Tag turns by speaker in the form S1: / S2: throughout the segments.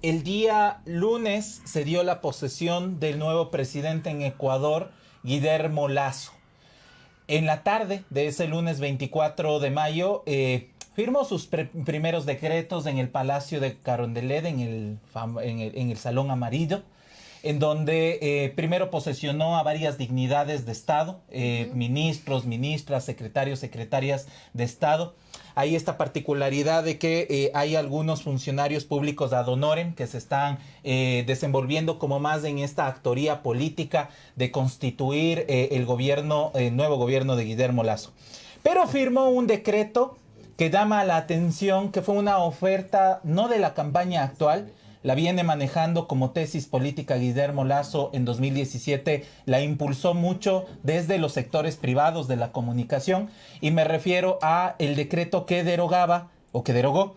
S1: El día lunes se dio la posesión del nuevo presidente en Ecuador, Guillermo Lasso. En la tarde de ese lunes 24 de mayo, firmó sus primeros decretos en el Palacio de Carondelet, en el Salón Amarillo, en donde primero posesionó a varias dignidades de Estado, ministros, ministras, secretarios, secretarias de Estado. Hay esta particularidad de que hay algunos funcionarios públicos ad honorem que se están desenvolviendo como más en esta actoría política de constituir el nuevo gobierno de Guillermo Lasso. Pero firmó un decreto que llama la atención, que fue una oferta no de la campaña actual, la viene manejando como tesis política Guillermo Lasso en 2017, la impulsó mucho desde los sectores privados de la comunicación, y me refiero a el decreto que derogó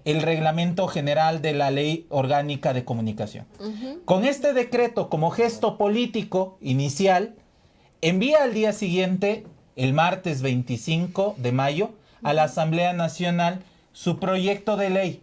S1: el Reglamento General de la Ley Orgánica de Comunicación. Con este decreto, como gesto político inicial, envía al día siguiente, el martes 25 de mayo, a la Asamblea Nacional su proyecto de ley,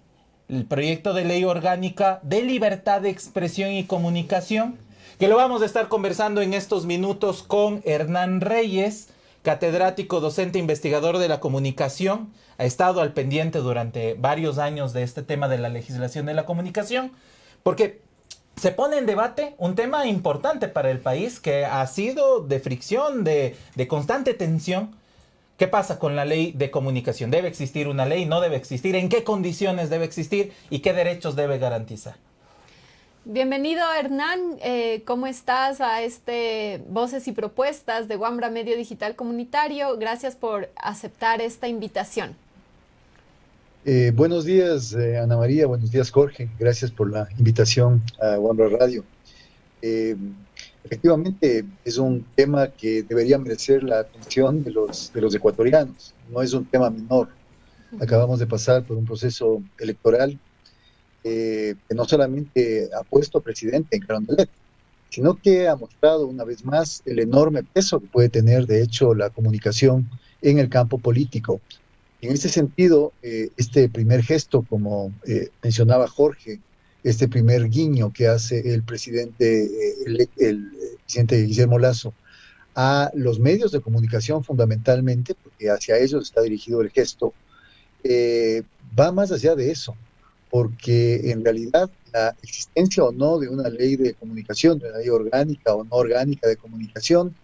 S1: el proyecto de ley orgánica de libertad de expresión y comunicación, que lo vamos a estar conversando en estos minutos con Hernán Reyes, catedrático, docente, investigador de la comunicación. Ha estado al pendiente durante varios años de este tema de la legislación de la comunicación, porque se pone en debate un tema importante para el país que ha sido de fricción, de constante tensión. ¿Qué pasa con la ley de comunicación? ¿Debe existir una ley? ¿No debe existir? ¿En qué condiciones debe existir? ¿Y qué derechos debe garantizar?
S2: Bienvenido, Hernán. ¿Cómo estás a Voces y Propuestas de Wambra Medio Digital Comunitario? Gracias por aceptar esta invitación.
S3: Buenos días, Ana María. Buenos días, Jorge. Gracias por la invitación a Wambra Radio. Efectivamente, es un tema que debería merecer la atención de los ecuatorianos. No es un tema menor. Acabamos de pasar por un proceso electoral que no solamente ha puesto presidente en Carondelet, sino que ha mostrado una vez más el enorme peso que puede tener, de hecho, la comunicación en el campo político. En este sentido, este primer gesto, como mencionaba Jorge, este primer guiño que hace el presidente Guillermo Lasso a los medios de comunicación fundamentalmente, porque hacia ellos está dirigido el gesto, va más allá de eso, porque en realidad la existencia o no de una ley de comunicación, de una ley orgánica o no orgánica de comunicación,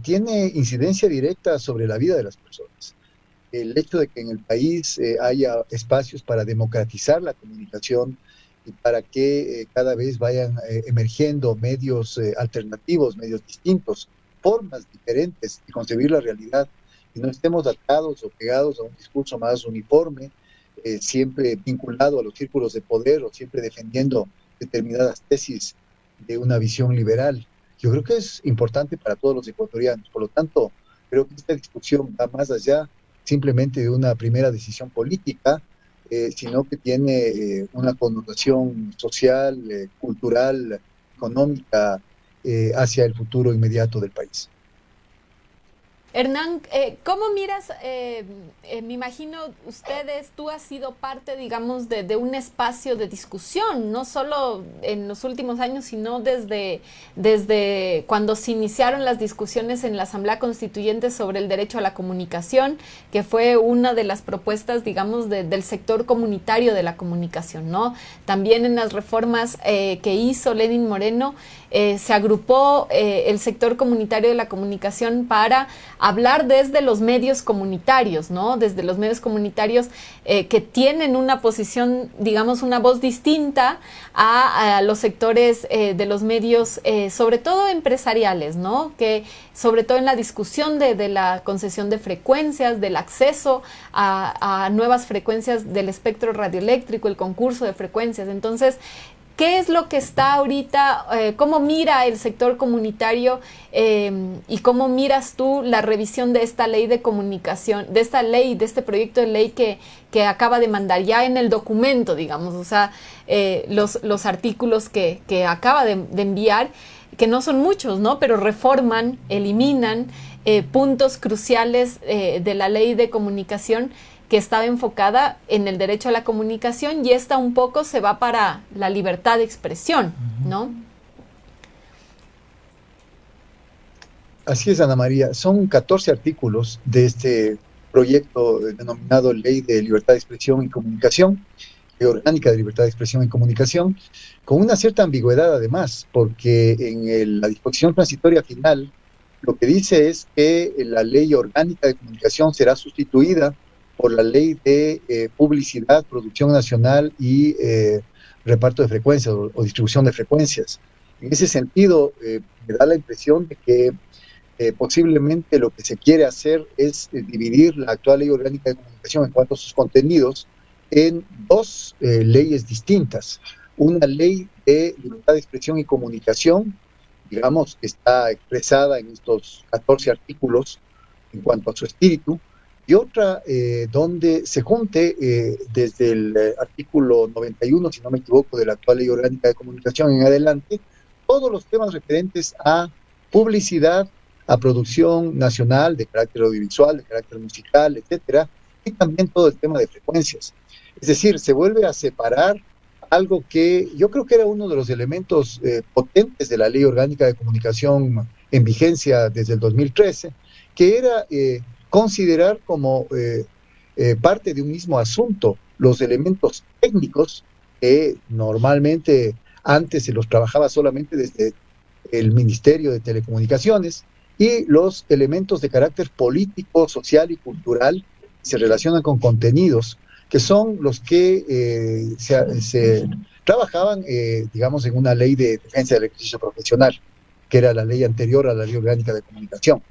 S3: tiene incidencia directa sobre la vida de las personas. El hecho de que en el país haya espacios para democratizar la comunicación y para que cada vez vayan emergiendo medios alternativos, medios distintos, formas diferentes de concebir la realidad, y no estemos atados o pegados a un discurso más uniforme, siempre vinculado a los círculos de poder o siempre defendiendo determinadas tesis de una visión liberal. Yo creo que es importante para todos los ecuatorianos. Por lo tanto, creo que esta discusión va más allá simplemente de una primera decisión política, sino que tiene una connotación social, cultural, económica, hacia el futuro inmediato del país.
S2: Hernán, ¿cómo miras? Me imagino tú has sido parte, digamos, de un espacio de discusión, no solo en los últimos años, sino desde cuando se iniciaron las discusiones en la Asamblea Constituyente sobre el derecho a la comunicación, que fue una de las propuestas, digamos, del sector comunitario de la comunicación, ¿no? También en las reformas que hizo Lenín Moreno, se agrupó el sector comunitario de la comunicación para hablar desde los medios comunitarios, ¿no? Desde los medios comunitarios que tienen una posición, digamos, una voz distinta a los sectores de los medios, sobre todo empresariales, ¿no? Que sobre todo en la discusión de la concesión de frecuencias, del acceso a nuevas frecuencias del espectro radioeléctrico, el concurso de frecuencias. Entonces, ¿qué es lo que está ahorita? ¿Cómo mira el sector comunitario y cómo miras tú la revisión de esta ley de comunicación, de este proyecto de ley que acaba de mandar ya en el documento, digamos, o sea, los artículos que acaba de enviar, que no son muchos, ¿no? Pero reforman, eliminan puntos cruciales de la ley de comunicación que estaba enfocada en el derecho a la comunicación, y esta un poco se va para la libertad de expresión, ¿no?
S3: Así es, Ana María. Son 14 artículos de este proyecto denominado Ley de Libertad de Expresión y Comunicación, Ley Orgánica de Libertad de Expresión y Comunicación, con una cierta ambigüedad además, porque en la disposición transitoria final lo que dice es que la Ley Orgánica de Comunicación será sustituida por la Ley de Publicidad, Producción Nacional y Reparto de Frecuencias o Distribución de Frecuencias. En ese sentido, me da la impresión de que posiblemente lo que se quiere hacer es dividir la actual Ley Orgánica de Comunicación en cuanto a sus contenidos en dos leyes distintas. Una ley de libertad de expresión y comunicación, digamos, que está expresada en estos 14 artículos en cuanto a su espíritu, y otra donde se junte desde el artículo 91, si no me equivoco, de la actual Ley Orgánica de Comunicación en adelante, todos los temas referentes a publicidad, a producción nacional de carácter audiovisual, de carácter musical, etcétera, y también todo el tema de frecuencias. Es decir, se vuelve a separar algo que yo creo que era uno de los elementos potentes de la Ley Orgánica de Comunicación en vigencia desde el 2013, que era considerar como parte de un mismo asunto los elementos técnicos que normalmente antes se los trabajaba solamente desde el Ministerio de Telecomunicaciones, y los elementos de carácter político, social y cultural se relacionan con contenidos que son los que se trabajaban, digamos, en una ley de defensa del ejercicio profesional, que era la ley anterior a la Ley Orgánica de Comunicación.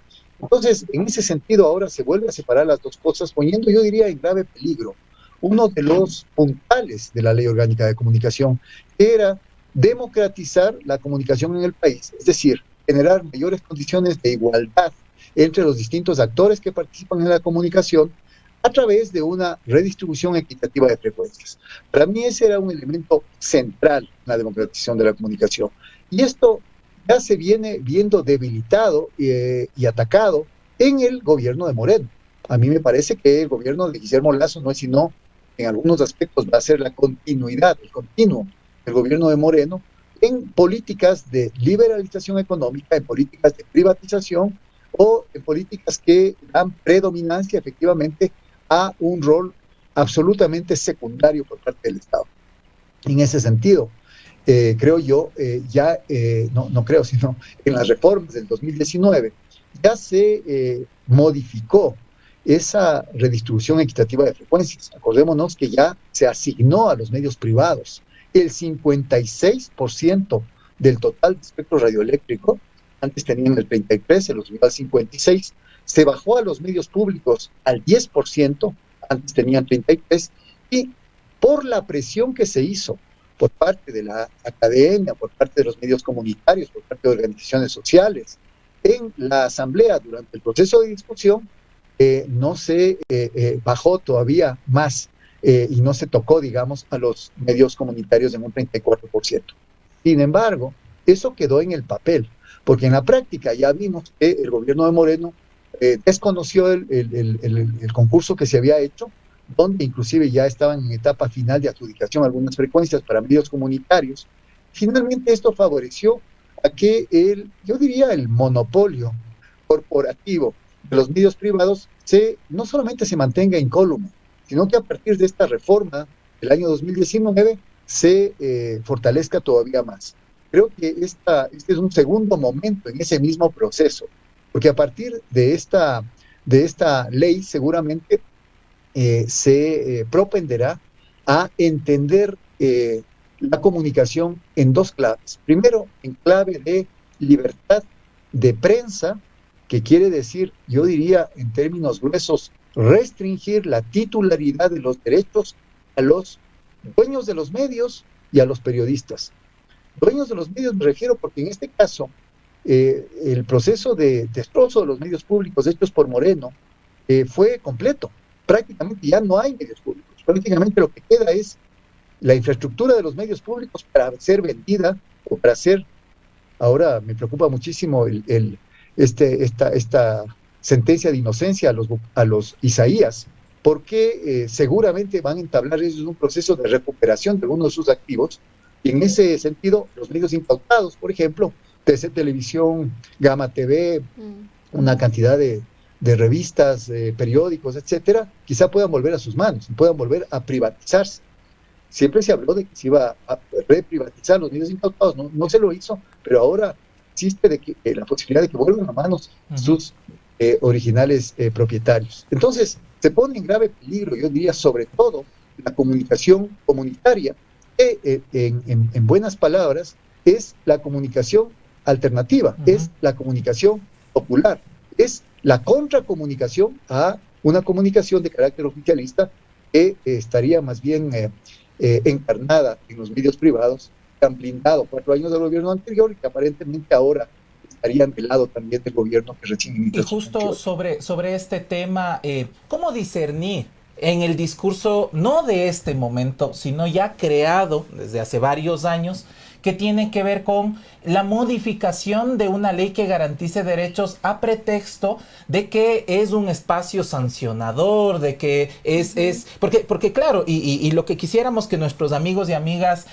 S3: Entonces, en ese sentido, ahora se vuelve a separar las dos cosas, poniendo, yo diría, en grave peligro uno de los puntales de la Ley Orgánica de Comunicación, que era democratizar la comunicación en el país, es decir, generar mayores condiciones de igualdad entre los distintos actores que participan en la comunicación a través de una redistribución equitativa de frecuencias. Para mí ese era un elemento central en la democratización de la comunicación. Y esto ya se viene viendo debilitado y atacado en el gobierno de Moreno. A mí me parece que el gobierno de Guillermo Lasso no es sino, en algunos aspectos, va a ser la continuidad, el continuo del gobierno de Moreno, en políticas de liberalización económica, en políticas de privatización o en políticas que dan predominancia efectivamente a un rol absolutamente secundario por parte del Estado. En ese sentido, creo yo, no creo, sino en las reformas del 2019, ya se modificó esa redistribución equitativa de frecuencias. Acordémonos que ya se asignó a los medios privados el 56% del total de espectro radioeléctrico. Antes tenían el 33%, se los subió al 56%, se bajó a los medios públicos al 10%, antes tenían 33%, y por la presión que se hizo por parte de la academia, por parte de los medios comunitarios, por parte de organizaciones sociales, en la asamblea durante el proceso de discusión, no se bajó todavía más y no se tocó, digamos, a los medios comunitarios en un 34%. Sin embargo, eso quedó en el papel, porque en la práctica ya vimos que el gobierno de Moreno desconoció el concurso que se había hecho, donde inclusive ya estaban en etapa final de adjudicación algunas frecuencias para medios comunitarios. Finalmente esto favoreció a que yo diría el monopolio corporativo de los medios privados no solamente se mantenga incólume, sino que a partir de esta reforma del año 2019 se fortalezca todavía más. Creo que este es un segundo momento en ese mismo proceso, porque a partir de esta ley seguramente se propenderá a entender la comunicación en dos claves. Primero, en clave de libertad de prensa, que quiere decir, yo diría en términos gruesos, restringir la titularidad de los derechos a los dueños de los medios y a los periodistas. Dueños de los medios me refiero porque en este caso el proceso de destrozo de los medios públicos hechos por Moreno fue completo. Prácticamente ya no hay medios públicos. Prácticamente lo que queda es la infraestructura de los medios públicos para ser vendida o para ser, ahora me preocupa muchísimo esta sentencia de inocencia a los Isaías, porque seguramente van a entablar ellos un proceso de recuperación de algunos de sus activos, y en ese sentido, los medios incautados, por ejemplo, TC Televisión, Gama TV, una cantidad de revistas, periódicos, etcétera, quizá puedan volver a sus manos, puedan volver a privatizarse. Siempre se habló de que se iba a reprivatizar los medios incautados, no se lo hizo, pero ahora existe la posibilidad de que vuelvan a manos sus originales propietarios. Entonces, se pone en grave peligro, yo diría, sobre todo, la comunicación comunitaria, que en buenas palabras es la comunicación alternativa, es la comunicación popular, es la contracomunicación a una comunicación de carácter oficialista que estaría más bien encarnada en los medios privados que han blindado 4 años del gobierno anterior y que aparentemente ahora estarían del lado también del gobierno que recién inició.
S1: Y justo sobre este tema, ¿cómo discernir en el discurso, no de este momento, sino ya creado desde hace varios años, que tiene que ver con la modificación de una ley que garantice derechos a pretexto de que es un espacio sancionador, de que porque claro, y lo que quisiéramos que nuestros amigos y amigas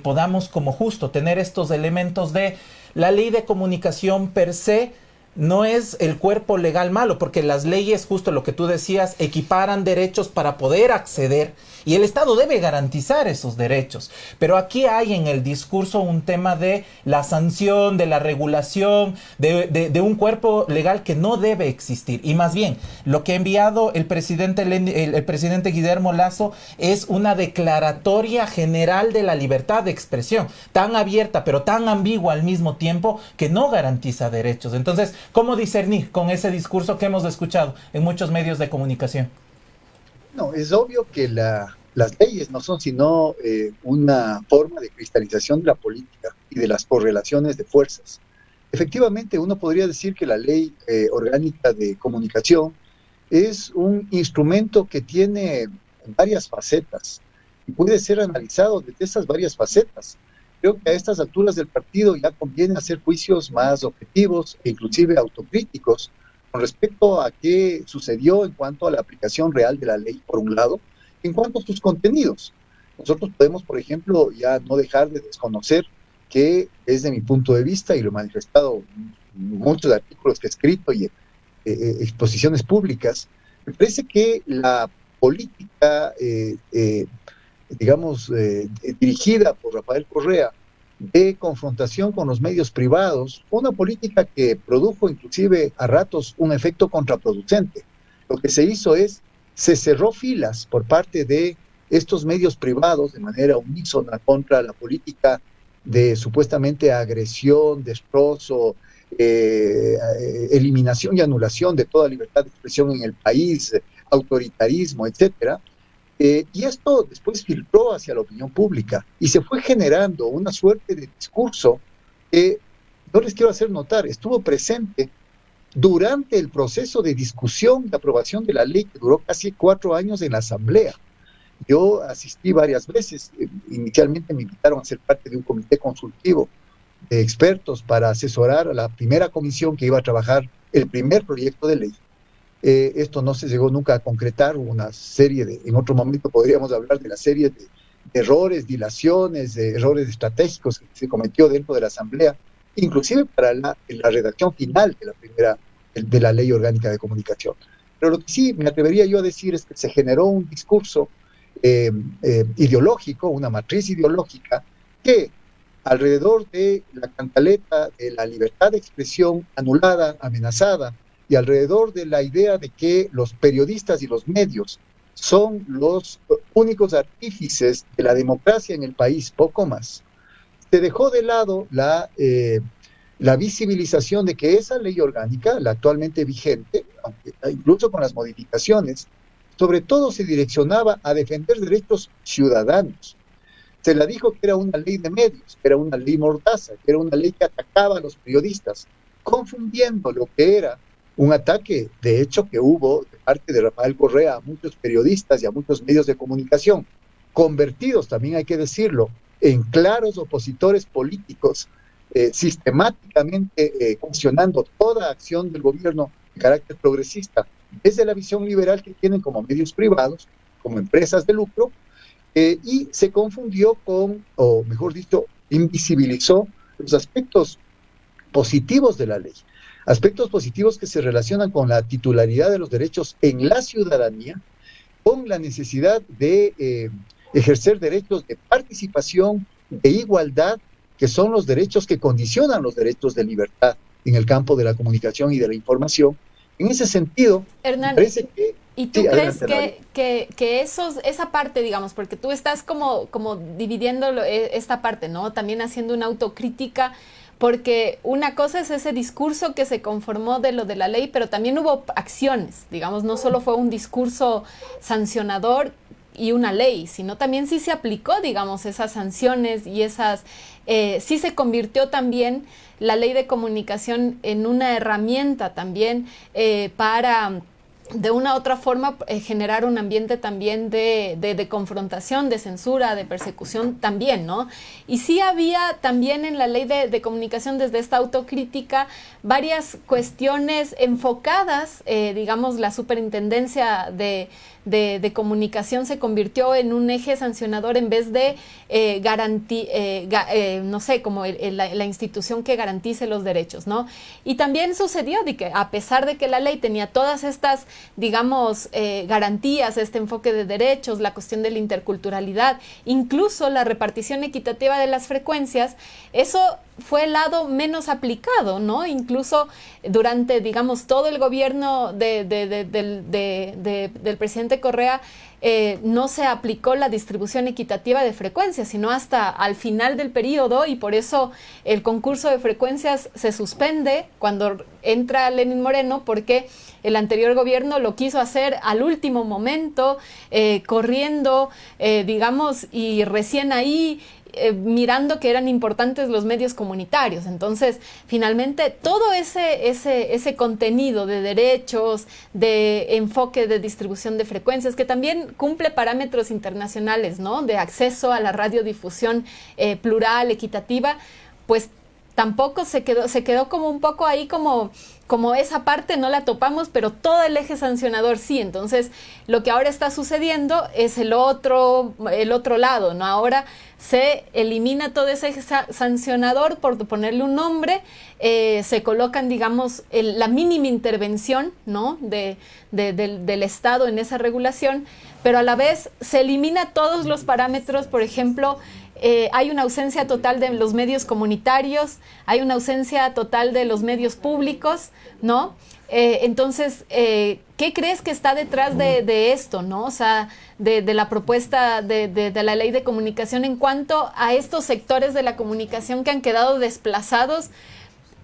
S1: podamos como justo tener estos elementos de la ley de comunicación per se, no es el cuerpo legal malo, porque las leyes, justo lo que tú decías, equiparan derechos para poder acceder y el Estado debe garantizar esos derechos. Pero aquí hay en el discurso un tema de la sanción, de la regulación, de un cuerpo legal que no debe existir. Y más bien, lo que ha enviado el presidente Guillermo Lasso es una declaratoria general de la libertad de expresión, tan abierta pero tan ambigua al mismo tiempo, que no garantiza derechos. Entonces, ¿cómo discernir con ese discurso que hemos escuchado en muchos medios de comunicación?
S3: No, es obvio que las leyes no son sino una forma de cristalización de la política y de las correlaciones de fuerzas. Efectivamente, uno podría decir que la ley orgánica de comunicación es un instrumento que tiene varias facetas y puede ser analizado desde esas varias facetas. Creo que a estas alturas del partido ya conviene hacer juicios más objetivos e inclusive autocríticos con respecto a qué sucedió en cuanto a la aplicación real de la ley, por un lado, en cuanto a sus contenidos. Nosotros podemos, por ejemplo, ya no dejar de desconocer que, desde mi punto de vista, y lo he manifestado en muchos artículos que he escrito y exposiciones públicas, me parece que la política, dirigida por Rafael Correa, de confrontación con los medios privados, una política que produjo inclusive a ratos un efecto contraproducente. Lo que se hizo se cerró filas por parte de estos medios privados de manera unísona contra la política de supuestamente agresión, destrozo, eliminación y anulación de toda libertad de expresión en el país, autoritarismo, etcétera. Y esto después filtró hacia la opinión pública y se fue generando una suerte de discurso que, no les quiero hacer notar, estuvo presente durante el proceso de discusión de aprobación de la ley, que duró casi 4 años en la Asamblea. Yo asistí varias veces, inicialmente me invitaron a ser parte de un comité consultivo de expertos para asesorar a la primera comisión que iba a trabajar el primer proyecto de ley. Esto no se llegó nunca a concretar, hubo una serie en otro momento podríamos hablar de la serie de errores, dilaciones, de errores estratégicos que se cometió dentro de la Asamblea, inclusive para la redacción final de la Ley Orgánica de Comunicación. Pero lo que sí me atrevería yo a decir es que se generó un discurso ideológico, una matriz ideológica, que alrededor de la cantaleta de la libertad de expresión anulada, amenazada, y alrededor de la idea de que los periodistas y los medios son los únicos artífices de la democracia en el país, poco más. Se dejó de lado la visibilización de que esa ley orgánica, la actualmente vigente, aunque incluso con las modificaciones, sobre todo se direccionaba a defender derechos ciudadanos. Se la dijo que era una ley de medios, que era una ley mordaza, que era una ley que atacaba a los periodistas, confundiendo lo que era un ataque, de hecho, que hubo de parte de Rafael Correa a muchos periodistas y a muchos medios de comunicación, convertidos, también hay que decirlo, en claros opositores políticos, sistemáticamente cuestionando toda acción del gobierno de carácter progresista, desde la visión liberal que tienen como medios privados, como empresas de lucro, y se confundió con, o mejor dicho, invisibilizó los aspectos positivos de la ley, aspectos positivos que se relacionan con la titularidad de los derechos en la ciudadanía, con la necesidad de ejercer derechos de participación, de igualdad, que son los derechos que condicionan los derechos de libertad en el campo de la comunicación y de la información. En ese sentido,
S2: Hernán,
S3: parece que...
S2: ¿y tú
S3: sí,
S2: crees
S3: adelante,
S2: que esa parte, digamos, porque tú estás como dividiendo esta parte, ¿no? También haciendo una autocrítica, porque una cosa es ese discurso que se conformó de lo de la ley, pero también hubo acciones, digamos, no solo fue un discurso sancionador y una ley, sino también sí se aplicó, digamos, esas sanciones y sí se convirtió también la ley de comunicación en una herramienta también para de una u otra forma generar un ambiente también de confrontación, de censura, de persecución también, ¿no? Y sí había también en la ley de comunicación, desde esta autocrítica, varias cuestiones enfocadas, digamos, la superintendencia de comunicación se convirtió en un eje sancionador en vez de no sé, como la institución que garantice los derechos, ¿no? Y también sucedió de que a pesar de que la ley tenía todas estas, digamos, garantías, este enfoque de derechos, la cuestión de la interculturalidad, incluso la repartición equitativa de las frecuencias, eso fue el lado menos aplicado, ¿no? Incluso durante, digamos, todo el gobierno del presidente Correa, no se aplicó la distribución equitativa de frecuencias, sino hasta al final del periodo, y por eso el concurso de frecuencias se suspende cuando entra Lenín Moreno, porque el anterior gobierno lo quiso hacer al último momento, corriendo, digamos, y recién ahí mirando que eran importantes los medios comunitarios. Entonces, finalmente, todo ese contenido de derechos, de enfoque de distribución de frecuencias, que también cumple parámetros internacionales, ¿no? De acceso a la radiodifusión plural, equitativa, pues tampoco se quedó como un poco ahí como esa parte no la topamos, pero todo el eje sancionador sí. Entonces, lo que ahora está sucediendo es el otro lado, ¿no? Ahora se elimina todo ese eje sancionador, por ponerle un nombre, se colocan, digamos, la mínima intervención, ¿no? del Estado en esa regulación, pero a la vez se elimina todos los parámetros. Por ejemplo, hay una ausencia total de los medios comunitarios, hay una ausencia total de los medios públicos, ¿no? Entonces, ¿qué crees que está detrás de esto, ¿no? O sea, de la propuesta de la ley de comunicación en cuanto a estos sectores de la comunicación que han quedado desplazados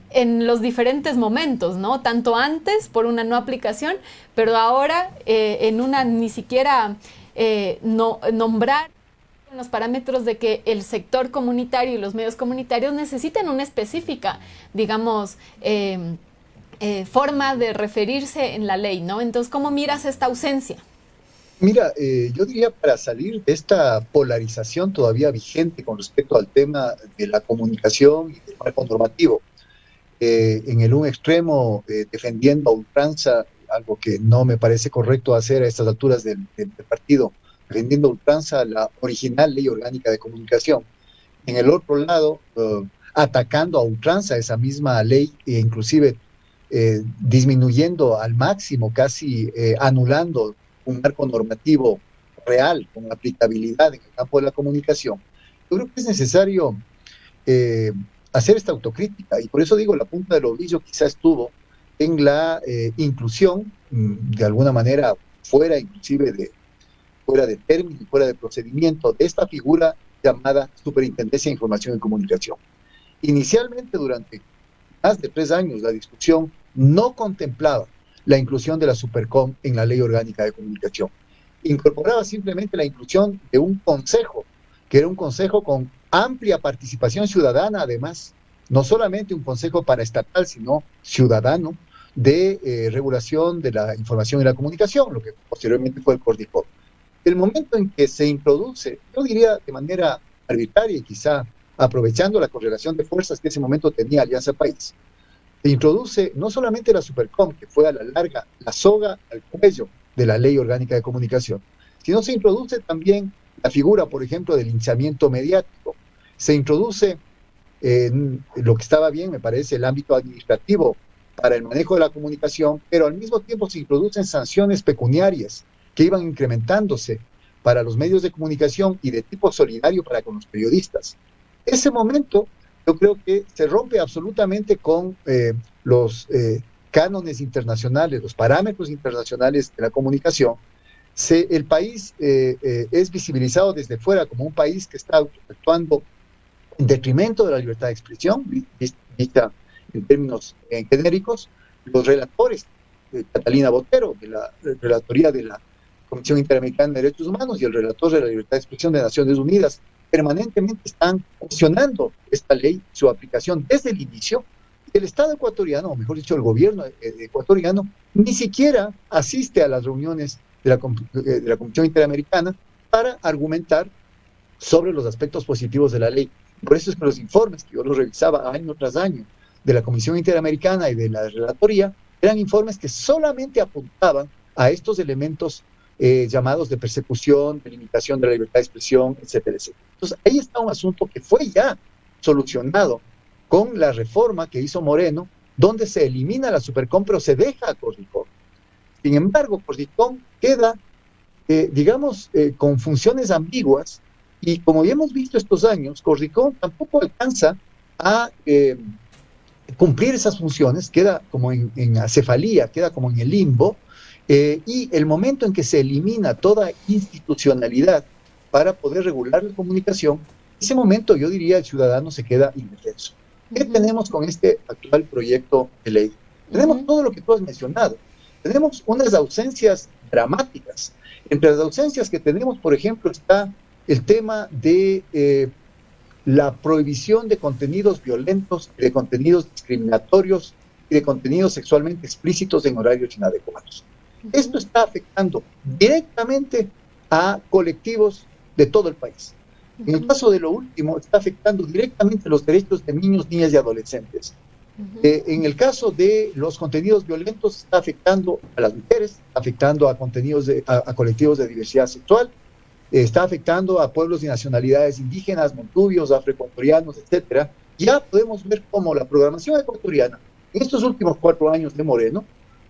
S2: en los diferentes momentos, ¿no? Tanto antes por una no aplicación, pero ahora en una ni siquiera nombrar los parámetros de que el sector comunitario y los medios comunitarios necesitan una específica, digamos, forma de referirse en la ley, ¿no? Entonces, ¿cómo miras esta ausencia?
S3: Mira, yo diría, para salir de esta polarización todavía vigente con respecto al tema de la comunicación y del marco normativo, en el un extremo defendiendo a ultranza, algo que no me parece correcto hacer a estas alturas del partido, defendiendo a ultranza la original Ley Orgánica de Comunicación. En el otro lado, atacando a ultranza esa misma ley, e inclusive disminuyendo al máximo, casi anulando un marco normativo real, con aplicabilidad en el campo de la comunicación. Yo creo que es necesario hacer esta autocrítica, y por eso digo, la punta del ovillo quizá estuvo en la inclusión, de alguna manera, fuera de término y fuera de procedimiento, de esta figura llamada Superintendencia de Información y Comunicación. Inicialmente, durante más de 3 años, la discusión no contemplaba la inclusión de la Supercom en la Ley Orgánica de Comunicación. Incorporaba simplemente la inclusión de un consejo, que era un consejo con amplia participación ciudadana, además, no solamente un consejo paraestatal, sino ciudadano, de regulación de la información y la comunicación, lo que posteriormente fue el CORDICOM. El momento en que se introduce, yo diría de manera arbitraria y quizá aprovechando la correlación de fuerzas que en ese momento tenía Alianza País, se introduce no solamente la Supercom, que fue a la larga la soga al cuello de la Ley Orgánica de Comunicación, sino se introduce también la figura, por ejemplo, del linchamiento mediático. Se introduce lo que estaba bien, me parece, el ámbito administrativo para el manejo de la comunicación, pero al mismo tiempo se introducen sanciones pecuniarias que iban incrementándose para los medios de comunicación y de tipo solidario para con los periodistas. Ese momento yo creo que se rompe absolutamente con los cánones internacionales, los parámetros internacionales de la comunicación. El país es visibilizado desde fuera como un país que está actuando en detrimento de la libertad de expresión, vista en términos genéricos. Los relatores, Catalina Botero, de la relatoría de la Comisión Interamericana de Derechos Humanos, y el relator de la libertad de expresión de Naciones Unidas, permanentemente están cuestionando esta ley, su aplicación desde el inicio. El Estado ecuatoriano, o mejor dicho, el gobierno ecuatoriano, ni siquiera asiste a las reuniones de la Comisión Interamericana para argumentar sobre los aspectos positivos de la ley. Por eso es que los informes, que yo los revisaba año tras año, de la Comisión Interamericana y de la relatoría, eran informes que solamente apuntaban a estos elementos llamados de persecución, de limitación de la libertad de expresión, etcétera, etcétera. Entonces, ahí está un asunto que fue ya solucionado con la reforma que hizo Moreno, donde se elimina la Supercom, pero se deja a Corricom. Sin embargo, Corricom queda, con funciones ambiguas, y como ya hemos visto estos años, Corricom tampoco alcanza a cumplir esas funciones, queda como en acefalía, queda como en el limbo, y el momento en que se elimina toda institucionalidad para poder regular la comunicación, ese momento yo diría el ciudadano se queda indefenso. ¿Qué tenemos con este actual proyecto de ley? Tenemos todo lo que tú has mencionado. Tenemos unas ausencias dramáticas. Entre las ausencias que tenemos, por ejemplo, está el tema de la prohibición de contenidos violentos, de contenidos discriminatorios y de contenidos sexualmente explícitos en horarios inadecuados. Esto está afectando directamente a colectivos de todo el país. En el caso de lo último, está afectando directamente los derechos de niños, niñas y adolescentes. En el caso de los contenidos violentos, está afectando a las mujeres, afectando a colectivos de diversidad sexual, está afectando a pueblos y nacionalidades indígenas, montubios, afroecuatorianos, etcétera. Ya podemos ver cómo la programación ecuatoriana, en estos últimos 4 años de Moreno,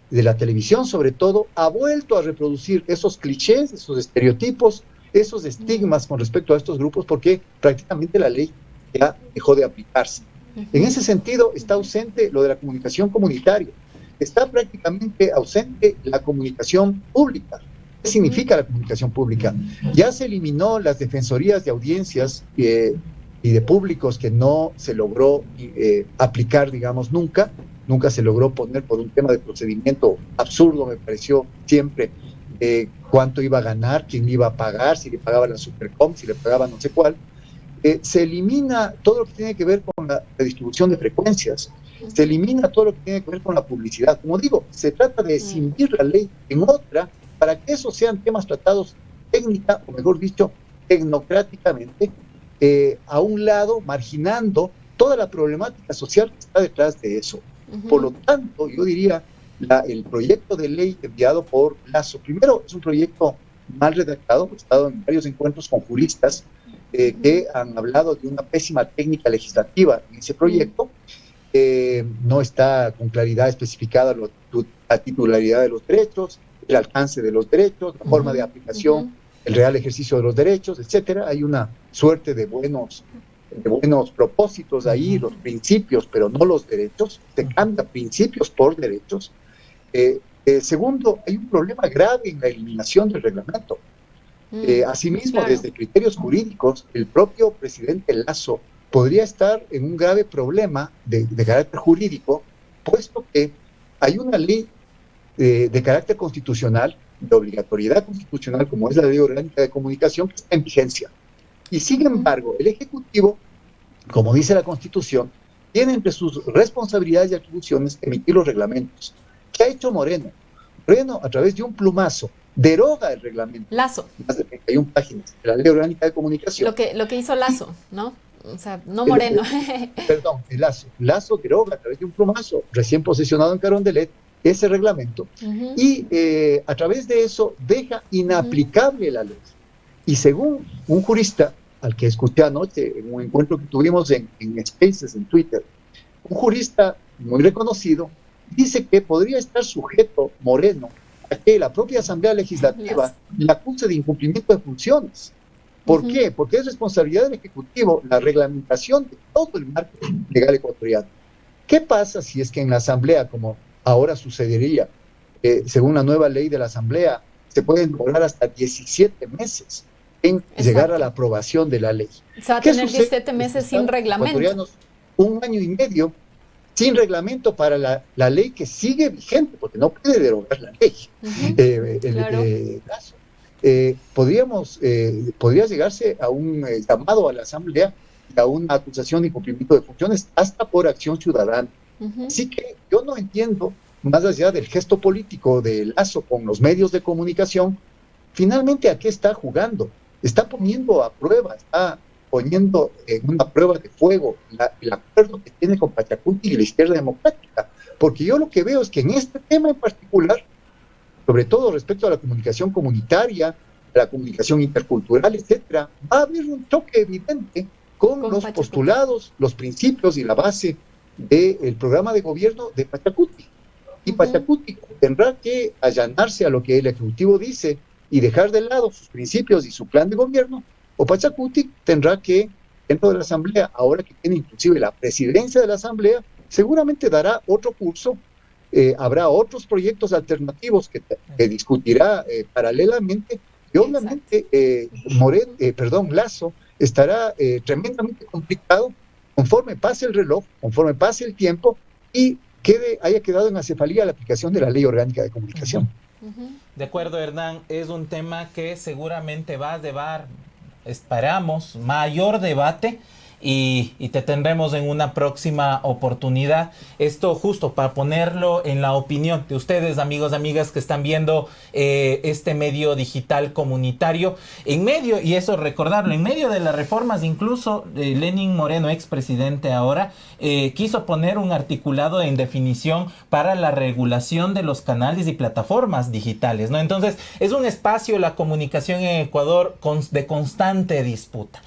S3: de la televisión sobre todo, ha vuelto a reproducir esos clichés, esos estereotipos, esos estigmas con respecto a estos grupos, porque prácticamente la ley ya dejó de aplicarse. En ese sentido, está ausente lo de la comunicación comunitaria, está prácticamente ausente la comunicación pública. ¿Qué significa la comunicación pública? Ya se eliminó las defensorías de audiencias y de públicos que no se logró aplicar, digamos, nunca se logró poner por un tema de procedimiento absurdo, me pareció siempre, cuánto iba a ganar, quién iba a pagar, si le pagaba la Supercom, si le pagaba no sé cuál. Se elimina todo lo que tiene que ver con la distribución de frecuencias, se elimina todo lo que tiene que ver con la publicidad. Como digo, se trata de escindir la ley en otra para que esos sean temas tratados técnica, o mejor dicho, tecnocráticamente, a un lado, marginando toda la problemática social que está detrás de eso. Por lo tanto, yo diría, el proyecto de ley enviado por Lasso, primero es un proyecto mal redactado, he estado en varios encuentros con juristas que han hablado de una pésima técnica legislativa en ese proyecto, no está con claridad especificada la titularidad de los derechos, el alcance de los derechos, la forma de aplicación, el real ejercicio de los derechos, etcétera. Hay una suerte de buenos propósitos ahí, los principios, pero no los derechos. Se cambia principios por derechos. Segundo, hay un problema grave en la eliminación del reglamento. Asimismo, claro, desde criterios jurídicos, el propio presidente Lasso podría estar en un grave problema de carácter jurídico, puesto que hay una ley de carácter constitucional, de obligatoriedad constitucional, como es la Ley Orgánica de Comunicación, que está en vigencia. Y sin embargo, el Ejecutivo, como dice la Constitución, tiene entre sus responsabilidades y atribuciones emitir los reglamentos. ¿Qué ha hecho Moreno? Moreno, a través de un plumazo, deroga el reglamento.
S2: Lasso.
S3: Más de 31 páginas de la Ley Orgánica de Comunicación.
S2: Lo que hizo Lasso, ¿no? O sea, no Moreno.
S3: Perdón, Lazo deroga a través de un plumazo recién posesionado en Carondelet ese reglamento y a través de eso deja inaplicable la ley. Y según un jurista al que escuché anoche en un encuentro que tuvimos en Spaces, en Twitter, un jurista muy reconocido dice que podría estar sujeto Moreno a que la propia Asamblea Legislativa le acuse de incumplimiento de funciones. ¿Por qué? Porque es responsabilidad del Ejecutivo la reglamentación de todo el marco legal ecuatoriano. ¿Qué pasa si es que en la Asamblea, como ahora sucedería, según la nueva ley de la Asamblea, se pueden demorar hasta 17 meses en llegar a la aprobación de la ley?
S2: Se va a tener 17 meses sin reglamento.
S3: Un año y medio sin reglamento para la ley que sigue vigente, porque no puede derogar la ley. Caso. Podría llegarse a un llamado a la Asamblea y a una acusación de incumplimiento de funciones hasta por acción ciudadana. Así que yo no entiendo, más allá del gesto político de Lazo con los medios de comunicación, finalmente a qué está jugando. Está poniendo a prueba, está poniendo en una prueba de fuego el acuerdo que tiene con Pachacuti y la izquierda democrática. Porque yo lo que veo es que en este tema en particular, sobre todo respecto a la comunicación comunitaria, a la comunicación intercultural, etcétera, va a haber un choque evidente con los Pachacuti, postulados, los principios y la base del programa de gobierno de Pachacuti. Y Pachacuti tendrá que allanarse a lo que el Ejecutivo dice y dejar de lado sus principios y su plan de gobierno, o Pachacuti tendrá que, dentro de la Asamblea, ahora que tiene inclusive la presidencia de la Asamblea, seguramente dará otro curso, habrá otros proyectos alternativos que discutirá paralelamente, y obviamente Lazo estará tremendamente complicado conforme pase el reloj, conforme pase el tiempo y haya quedado en acefalía la aplicación de la Ley Orgánica de Comunicación.
S1: De acuerdo, Hernán, es un tema que seguramente va a llevar, esperamos, mayor debate y te tendremos en una próxima oportunidad. Esto justo para ponerlo en la opinión de ustedes, amigos, amigas que están viendo este medio digital comunitario. En medio, y eso recordarlo, en medio de las reformas, incluso Lenín Moreno, expresidente ahora, quiso poner un articulado en definición para la regulación de los canales y plataformas digitales, ¿no? Entonces, es un espacio, la comunicación en Ecuador, de constante disputa,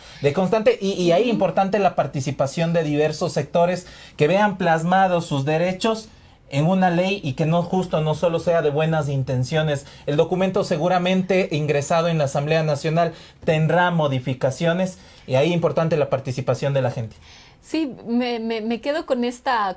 S1: y ahí importante la participación de diversos sectores que vean plasmados sus derechos en una ley y que no solo sea de buenas intenciones. El documento seguramente ingresado en la Asamblea Nacional tendrá modificaciones y ahí importante la participación de la gente.
S2: Sí, me quedo con esta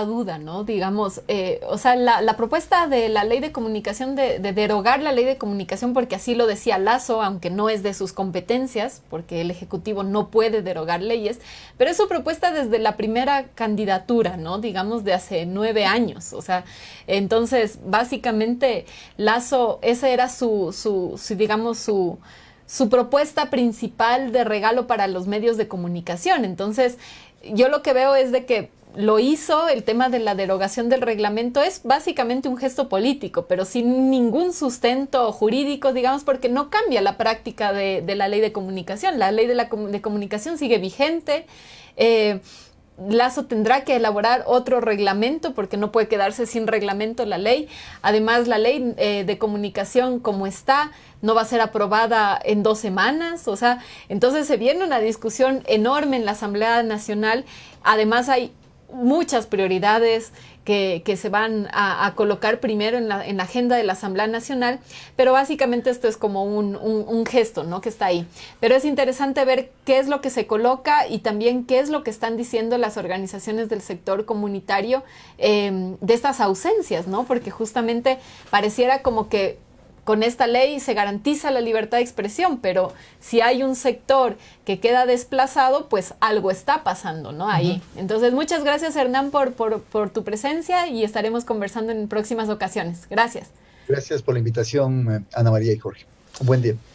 S2: duda, ¿no? Digamos, o sea, la propuesta de la ley de comunicación, de derogar la ley de comunicación, porque así lo decía Lazo, aunque no es de sus competencias, porque el Ejecutivo no puede derogar leyes, pero es su propuesta desde la primera candidatura, ¿no? Digamos, de hace 9 años. O sea, entonces, básicamente, Lazo, ese era su propuesta principal de regalo para los medios de comunicación. Entonces, yo lo que veo es de que lo hizo, el tema de la derogación del reglamento es básicamente un gesto político, pero sin ningún sustento jurídico, digamos, porque no cambia la práctica de la ley de comunicación. La ley de comunicación sigue vigente. Lazo tendrá que elaborar otro reglamento porque no puede quedarse sin reglamento la ley. Además, la ley de comunicación como está no va a ser aprobada en 2 semanas. O sea, entonces se viene una discusión enorme en la Asamblea Nacional. Además, hay muchas prioridades que se van a colocar primero en la agenda de la Asamblea Nacional, pero básicamente esto es como un gesto, ¿no?, que está ahí. Pero es interesante ver qué es lo que se coloca y también qué es lo que están diciendo las organizaciones del sector comunitario de estas ausencias, ¿no? Porque justamente pareciera como que con esta ley se garantiza la libertad de expresión, pero si hay un sector que queda desplazado, pues algo está pasando, ¿no? Ahí. Entonces, muchas gracias, Hernán, por tu presencia y estaremos conversando en próximas ocasiones. Gracias.
S3: Gracias por la invitación, Ana María y Jorge. Un buen día.